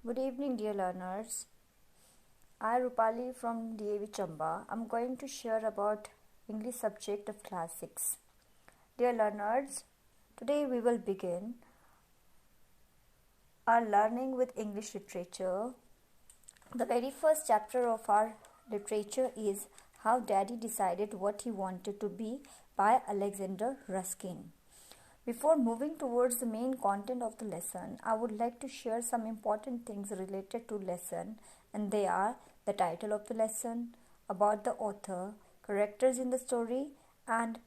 Good evening, dear learners. I, Rupali from DAV Chamba, am going to share about English subject of class 6. Dear learners, today we will begin our learning with English literature. The very first chapter of our literature is How Daddy Decided What He Wanted to Be by Alexander Ruskin. Before moving towards the main content of the lesson, I would like to share some important things related to lesson, and they are the title of the lesson, about the author, characters in the story, and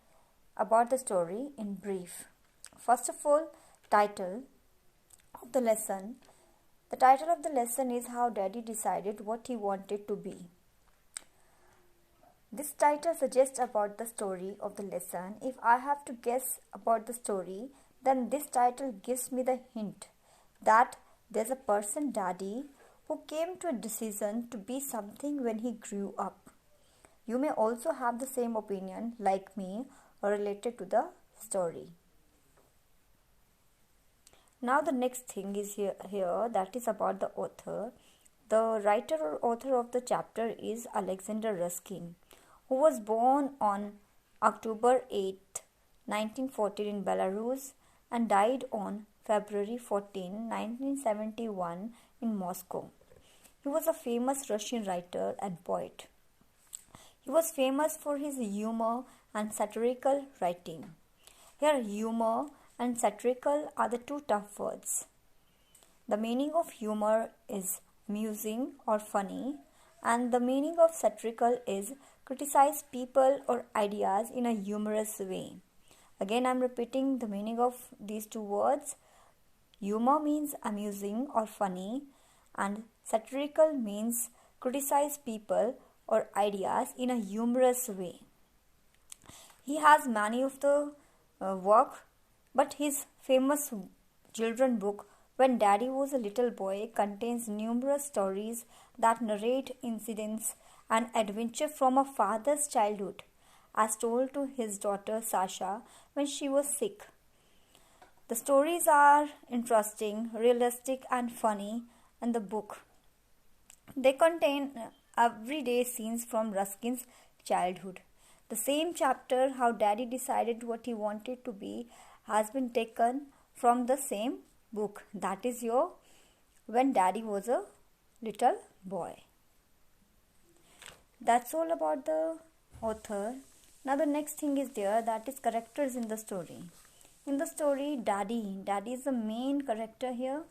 about the story in brief. First of all, title of the lesson. The title of the lesson is How Daddy Decided What He Wanted to Be. This title suggests about the story of the lesson. If I have to guess about the story, then this title gives me the hint that there's a person, Daddy, who came to a decision to be something when he grew up. You may also have the same opinion like me or related to the story. Now the next thing is here that is about the author. The writer or author of the chapter is Alexander Ruskin, who was born on October 8, 1914 in Belarus and died on February 14, 1971 in Moscow. He was a famous Russian writer and poet. He was famous for his humor and satirical writing. Here, humor and satirical are the two tough words. The meaning of humor is amusing or funny, and the meaning of satirical is criticize people or ideas in a humorous way. Again, I am repeating the meaning of these two words. Humor means amusing or funny, and satirical means criticize people or ideas in a humorous way. He has many of the work, but his famous children book When Daddy Was a Little Boy contains numerous stories that narrate incidents and adventure from a father's childhood as told to his daughter Sasha when she was sick. The stories are interesting, realistic and funny in the book. They contain everyday scenes from Ruskin's childhood. The same chapter, How Daddy Decided What He Wanted to Be, has been taken from the same book. That is your When Daddy Was a Little Boy. That's all about the author. Now the next thing is there, that is characters in the story. In the story, Daddy is the main character here.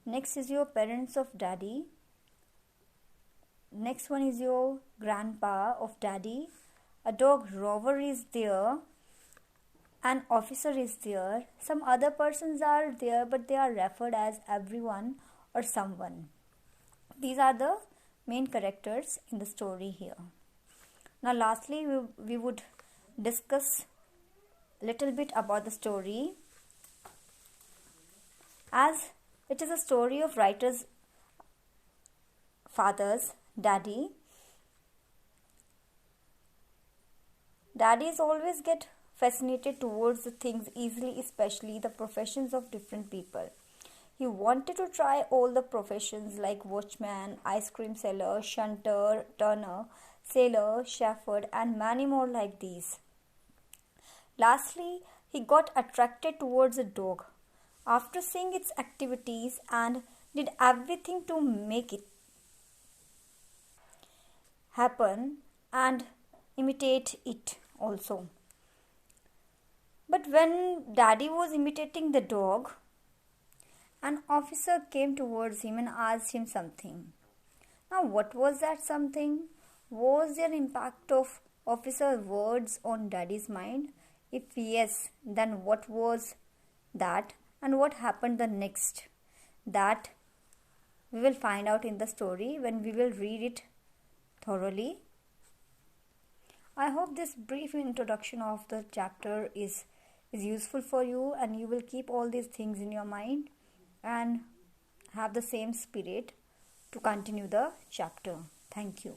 Next is your parents of Daddy. Next one is your grandpa of Daddy. A dog Rover is there. An officer is there. Some other persons are there, but they are referred as everyone or someone. These are the main characters in the story here. Now lastly, we would discuss a little bit about the story, as it is a story of writer's father's Daddy. Daddies always get fascinated towards the things easily, especially the professions of different people. He wanted to try all the professions like watchman, ice cream seller, shunter, turner, sailor, shepherd, and many more like these. Lastly, he got attracted towards a dog after seeing its activities and did everything to make it happen and imitate it also. But when Daddy was imitating the dog, an officer came towards him and asked him something. Now, what was that something? Was there impact of officer's words on Daddy's mind? If yes, then what was that and what happened the next? That we will find out in the story when we will read it thoroughly. I hope this brief introduction of the chapter is useful for you, and you will keep all these things in your mind and have the same spirit to continue the chapter. Thank you.